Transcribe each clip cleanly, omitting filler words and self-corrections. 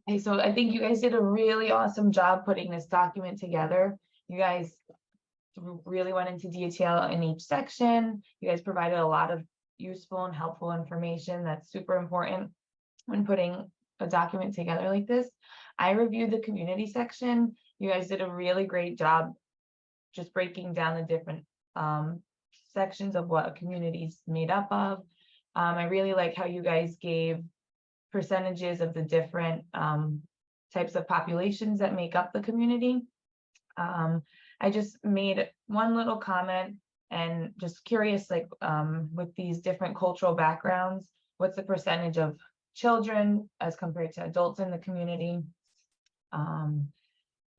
Hey, so I think you guys did a really awesome job putting this document together. You guys really went into detail in each section. You guys provided a lot of useful and helpful information that's super important when putting a document together like this. I reviewed the community section. You guys did a really great job just breaking down the different sections of what a community is made up of. I really like how you guys gave percentages of the different types of populations that make up the community. I just made one little comment and just curious, like with these different cultural backgrounds, what's the percentage of children as compared to adults in the community? And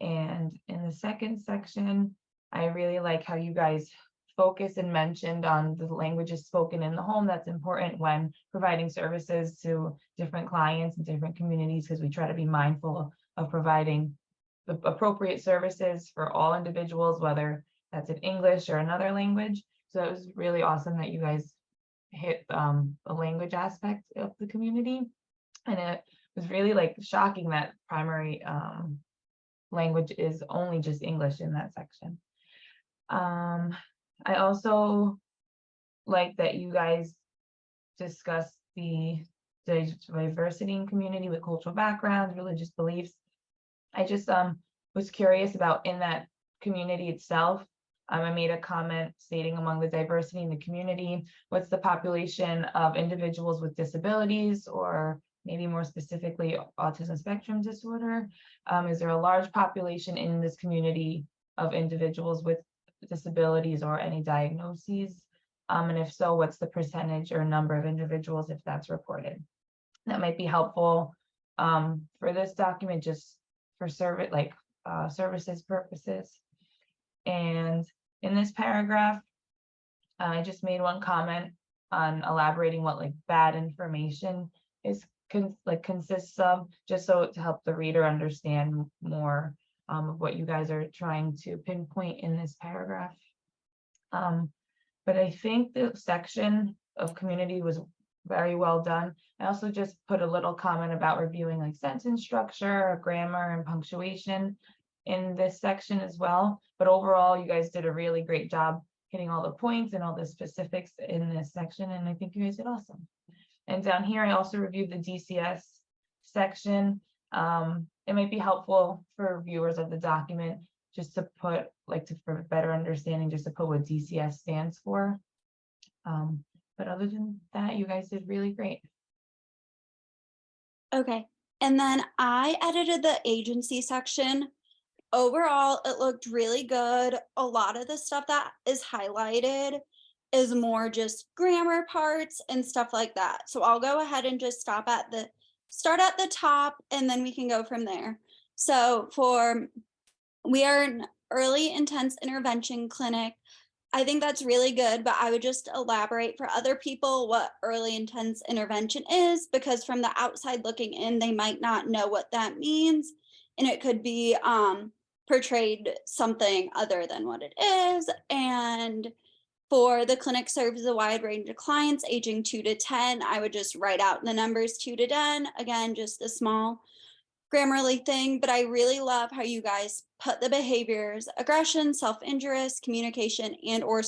in the second section, I really like how you guys focus and mentioned on the languages spoken in the home. That's important when providing services to different clients and different communities, because we try to be mindful of providing the appropriate services for all individuals, whether that's in English or another language. So it was really awesome that you guys hit the language aspect of the community. And it was really like shocking that primary language is only just English in that section. I also like that you guys discussed the diversity in community with cultural backgrounds, religious beliefs. I just was curious about in that community itself. I made a comment stating among the diversity in the community, what's the population of individuals with disabilities, or maybe more specifically autism spectrum disorder? Is there a large population in this community of individuals with disabilities or any diagnoses? And if so, what's the percentage or number of individuals if that's reported? That might be helpful for this document, just for services purposes. And in this paragraph, I just made one comment on elaborating what like bad information is consists of, just so to help the reader understand more of what you guys are trying to pinpoint in this paragraph. But I think the section of community was very well done. I also just put a little comment about reviewing like sentence structure, grammar, and punctuation in this section as well. But overall, you guys did a really great job hitting all the points and all the specifics in this section, and I think you guys did awesome. And down here, I also reviewed the DCS section. It might be helpful for viewers of the document just to put, for better understanding, just to put what DCS stands for. But other than that, you guys did really great. Okay, and then I edited the agency section. Overall, it looked really good. A lot of the stuff that is highlighted is more just grammar parts and stuff like that. So I'll go ahead and just start at the top, and then we can go from there. So we are an early intense intervention clinic. I think that's really good, but I would just elaborate for other people what early intense intervention is, because from the outside looking in, they might not know what that means. And it could be portrayed something other than what it is. And for the clinic serves a wide range of clients aging 2 to 10. I would just write out the numbers 2 to 10. Again, just a small Grammarly thing, but I really love how you guys put the behaviors: aggression, self-injurious, communication, and or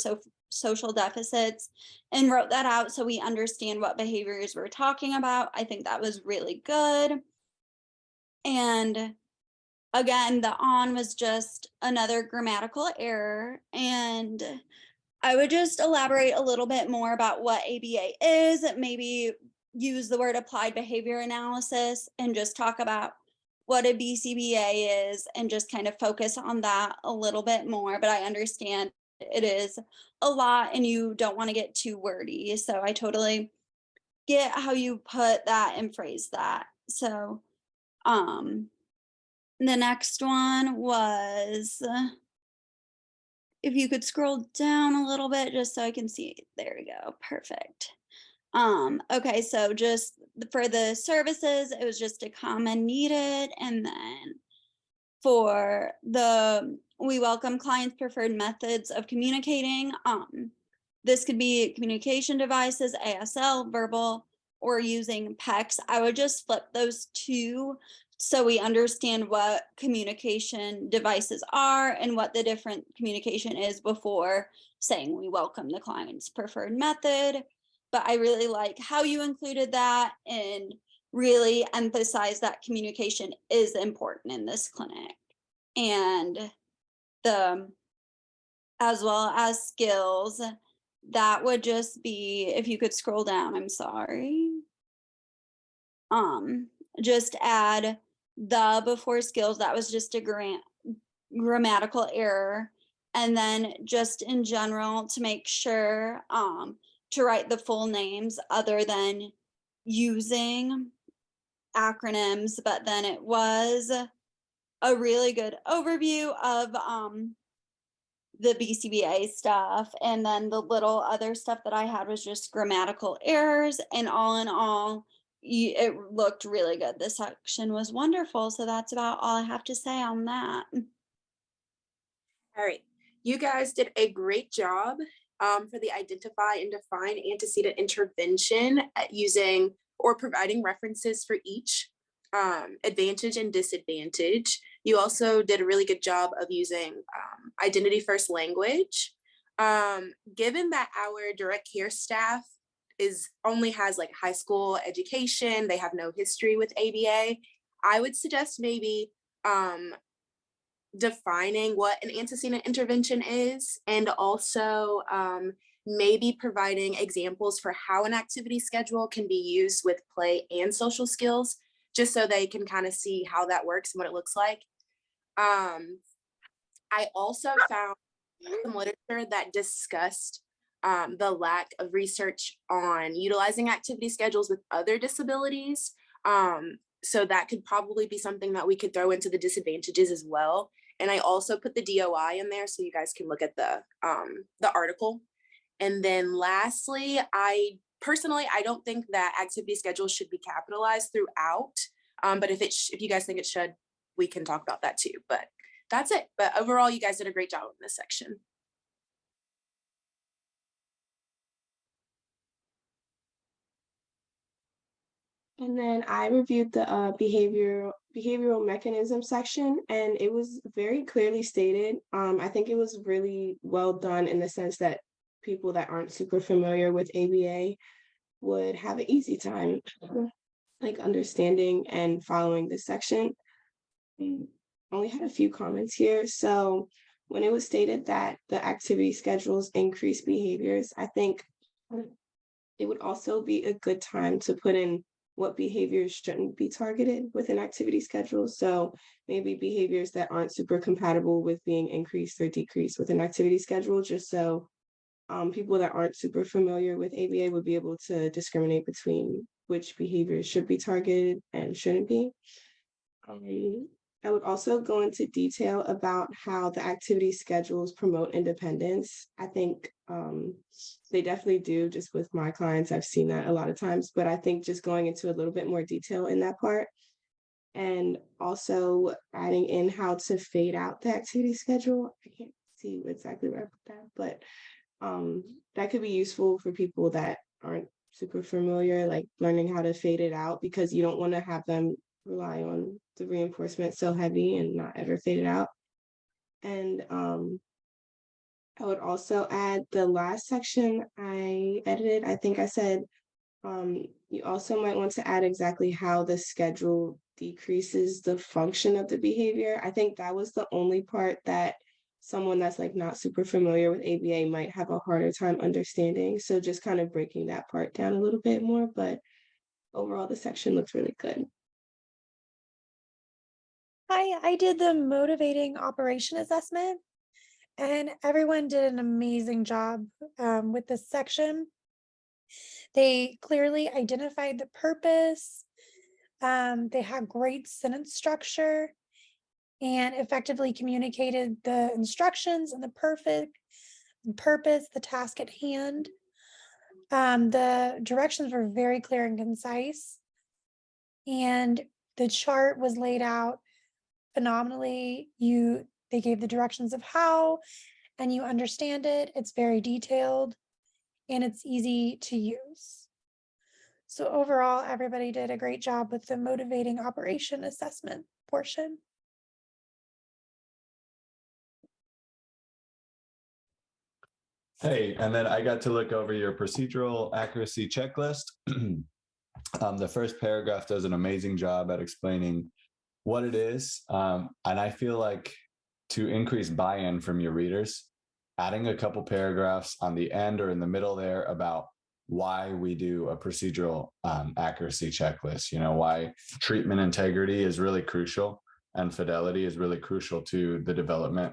social deficits, and wrote that out so we understand what behaviors we're talking about. I think that was really good. And again, the on was just another grammatical error, and I would just elaborate a little bit more about what ABA is, maybe use the word applied behavior analysis and just talk about what a BCBA is and just kind of focus on that a little bit more. But I understand it is a lot and you don't want to get too wordy. So I totally get how you put that and phrase that. So the next one was, if you could scroll down a little bit just so I can see. There we go. Perfect. Okay, so just for the services, it was just a comment needed. And then for we welcome clients' preferred methods of communicating. This could be communication devices, ASL, verbal, or using PECs. I would just flip those two so we understand what communication devices are and what the different communication is before saying we welcome the client's preferred method. But I really like how you included that and really emphasize that communication is important in this clinic. And the as well as skills, that would just be, if you could scroll down, I'm sorry. Um, just add the before skills. That was just a grammatical error. And then just in general to make sure to write the full names other than using acronyms, but then it was a really good overview of the BCBA stuff. And then the little other stuff that I had was just grammatical errors. And all in all, it looked really good. This section was wonderful. So that's about all I have to say on that. All right, you guys did a great job for the identify and define antecedent intervention at using or providing references for each advantage and disadvantage. You also did a really good job of using identity first language. Given that our direct care staff only has like high school education, they have no history with ABA, I would suggest maybe defining what an antecedent intervention is, and also maybe providing examples for how an activity schedule can be used with play and social skills, just so they can kind of see how that works and what it looks like. I also found some literature that discussed the lack of research on utilizing activity schedules with other disabilities. So that could probably be something that we could throw into the disadvantages as well. And I also put the DOI in there so you guys can look at the article. And then lastly, I don't think that activity schedules should be capitalized throughout. But if you guys think it should, we can talk about that too. But that's it. But overall, you guys did a great job in this section. And then I reviewed the behavioral mechanism section, and it was very clearly stated. I think it was really well done in the sense that people that aren't super familiar with ABA would have an easy time like understanding and following this section. I only had a few comments here. So when it was stated that the activity schedules increase behaviors, I think it would also be a good time to put in what behaviors shouldn't be targeted with an activity schedule. So maybe behaviors that aren't super compatible with being increased or decreased with an activity schedule, just so people that aren't super familiar with ABA would be able to discriminate between which behaviors should be targeted and shouldn't be. I would also go into detail about how the activity schedules promote independence. I think they definitely do. Just with my clients, I've seen that a lot of times, but I think just going into a little bit more detail in that part, and also adding in how to fade out the activity schedule. I can't see exactly where I put that, but that could be useful for people that aren't super familiar, like learning how to fade it out, because you don't want to have them rely on the reinforcement so heavy and not ever fade it out. And I would also add the last section I edited. I think I said you also might want to add exactly how the schedule decreases the function of the behavior. I think that was the only part that someone that's like not super familiar with ABA might have a harder time understanding. So just kind of breaking that part down a little bit more, but overall the section looks really good. Hi, I did the motivating operation assessment, and everyone did an amazing job with this section. They clearly identified the purpose. They had great sentence structure and effectively communicated the instructions and the purpose, the task at hand. The directions were very clear and concise, and the chart was laid out phenomenally. They gave the directions of how, and you understand it. It's very detailed and it's easy to use. So overall, everybody did a great job with the motivating operation assessment portion. Hey, and then I got to look over your procedural accuracy checklist. The first paragraph does an amazing job at explaining what it is. And I feel like to increase buy-in from your readers, adding a couple paragraphs on the end or in the middle there about why we do a procedural accuracy checklist, you know, why treatment integrity is really crucial and fidelity is really crucial to the development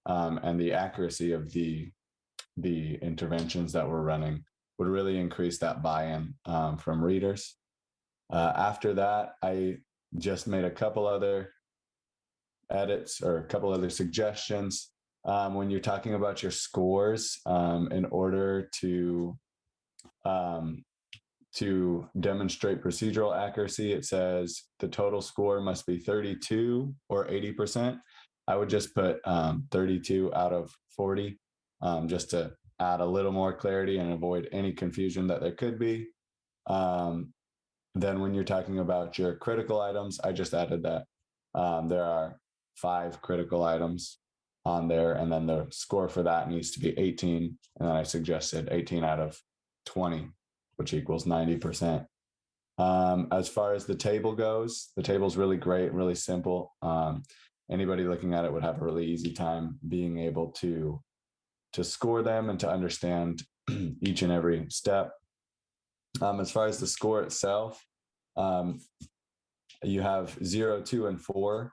and the accuracy of the interventions that we're running would really increase that buy-in from readers. After that, I just made a couple other edits or a couple other suggestions. When you're talking about your scores, in order to demonstrate procedural accuracy, it says the total score must be 32 or 80%. I would just put 32 out of 40, just to add a little more clarity and avoid any confusion that there could be. Then when you're talking about your critical items, I just added that there are 5 critical items on there, and then the score for that needs to be 18. And then I suggested 18 out of 20, which equals 90%. As far as the table goes, the table's really great, really simple. Anybody looking at it would have a really easy time being able to score them and to understand each and every step. As far as the score itself, you have 0, 2, and 4.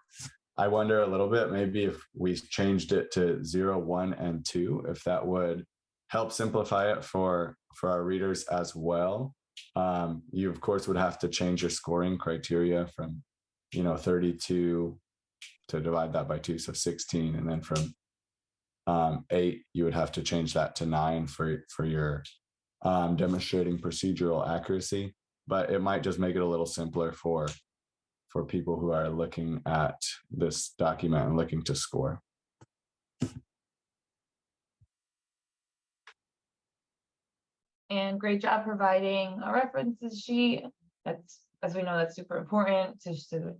I wonder a little bit, maybe if we changed it to 0, 1, and 2, if that would help simplify it for our readers as well. You, of course, would have to change your scoring criteria from, 32 to divide that by 2, so 16. And then from 8, you would have to change that to 9 for your demonstrating procedural accuracy. But it might just make it a little simpler for people who are looking at this document and looking to score. And great job providing a references sheet. That's, as we know, that's super important to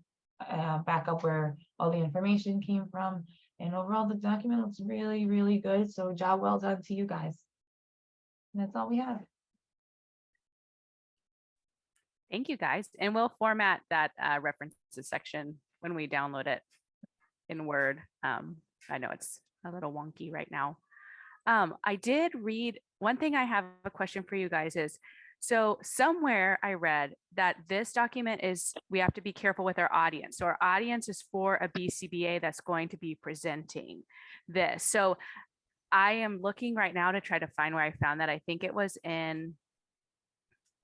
back up where all the information came from. And overall, the document looks really, really good. So job well done to you guys. And that's all we have. Thank you, guys. And we'll format that references section when we download it in Word. I know it's a little wonky right now. I did read, one thing I have a question for you guys is, so somewhere I read that this document is, we have to be careful with our audience. So our audience is for a BCBA that's going to be presenting this. So I am looking right now to try to find where I found that. I think it was in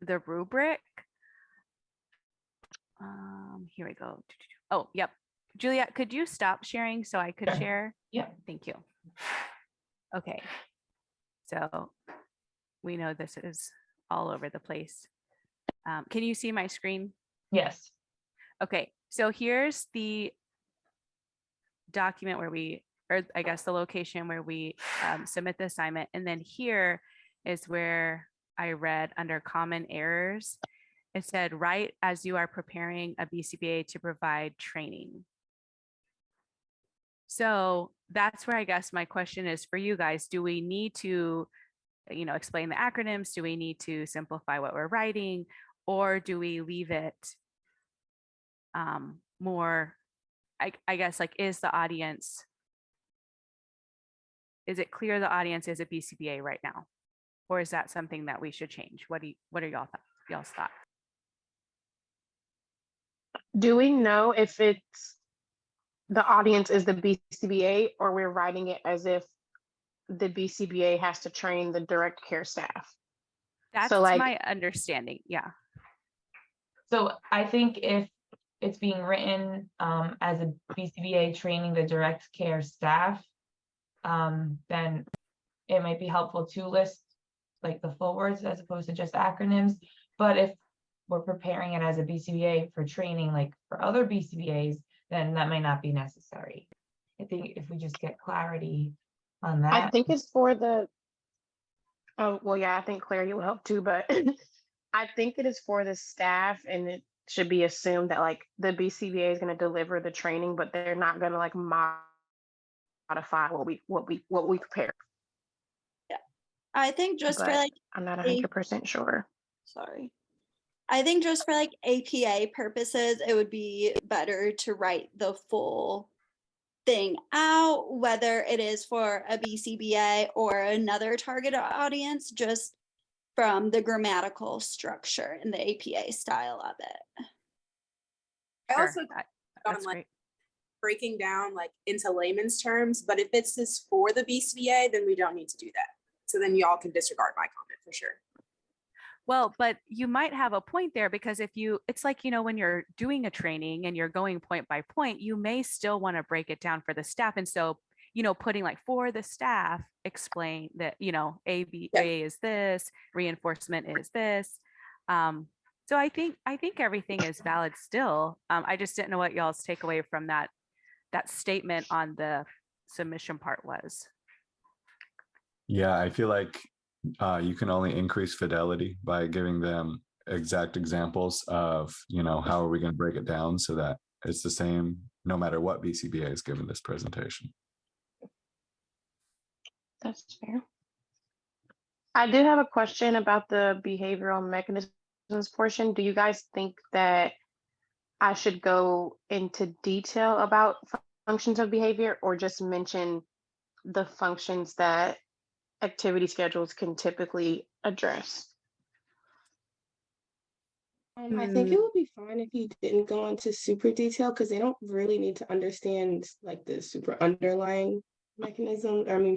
the rubric. Here we go. Oh, yep. Juliet, could you stop sharing so I could Sure. share? Yeah. Thank you. Okay. So we know this is all over the place. Can you see my screen? Yes. Okay. So here's the document where we, or I guess the location where we submit the assignment. And then here is where I read under common errors. It said, right as you are preparing a BCBA to provide training. So that's where I guess my question is for you guys. Do we need to, explain the acronyms? Do we need to simplify what we're writing? Or do we leave it more, I guess, like, is the audience, is it clear the audience is a BCBA right now? Or is that something that we should change? What are y'all's thoughts? Do we know if it's the audience is the BCBA or we're writing it as if the BCBA has to train the direct care staff? That's So, like, my understanding. Yeah. So I think if it's being written as a BCBA training the direct care staff, then it might be helpful to list like the full words as opposed to just acronyms. But if we're preparing it as a BCBA for training, like for other BCBAs, then that might not be necessary. I think if we just get clarity on that. I think it's for the, oh, well, yeah, I think clarity will help too, but I think it is for the staff, and it should be assumed that like the BCBA is going to deliver the training, but they're not going to like modify what we prepare. I think just for But like I'm not a 100% sure. sorry. I think just for like APA purposes, it would be better to write the full thing out, whether it is for a BCBA or another target audience, just from the grammatical structure and the APA style of it. I Sure, also that's like great. breaking down like into layman's terms, but if this is for the BCBA, then we don't need to do that. So then y'all can disregard my comment for sure. Well, but you might have a point there, because if you, it's like, you know, when you're doing a training and you're going point by point, you may still want to break it down for the staff. And so, you know, putting like for the staff, explain that, you know, ABA is this, reinforcement is this. So I think everything is valid still. I just didn't know what y'all's takeaway from that statement on the submission part was. Yeah, I feel like you can only increase fidelity by giving them exact examples of, you know, how are we going to break it down so that it's the same no matter what BCBA is given this presentation. That's fair. I do have a question about the behavioral mechanisms portion. Do you guys think that I should go into detail about functions of behavior, or just mention the functions that activity schedules can typically address? I think it would be fine if you didn't go into super detail, because they don't really need to understand like the super underlying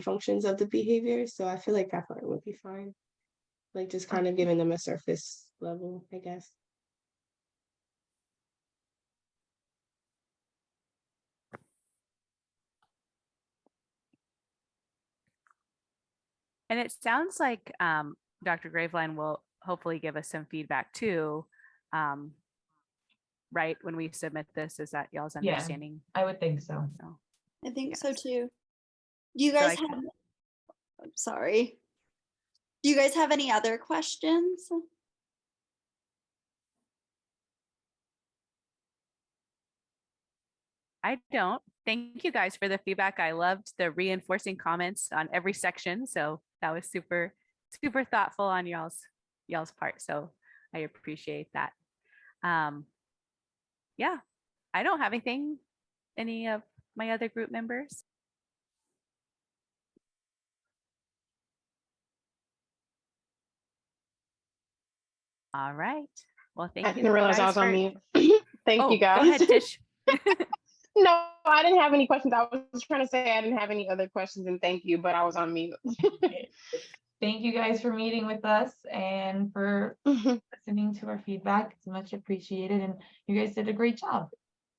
functions of the behavior. So I feel like that part would be fine. Like just kind of giving them a surface level, I guess. And it sounds like Dr. Graveline will hopefully give us some feedback too, right? When we submit this, is that y'all's Yeah. understanding? I would think so. So, I think so yes. too. Do you So guys I have, I'm sorry. Do you guys have any other questions? I don't. Thank you guys for the feedback. I loved the reinforcing comments on every section. So that was super, super thoughtful on y'all's part. So I appreciate that. Yeah, I don't have anything. Any of my other group members? All right. Well, thank I you. didn't realize I guys was on for- mute. Thank Oh, you guys. go ahead, Tish. No, I didn't have any questions. I was trying to say I didn't have any other questions, and thank you, but I was on mute. Thank you guys for meeting with us and for listening to our feedback. It's much appreciated, and you guys did a great job.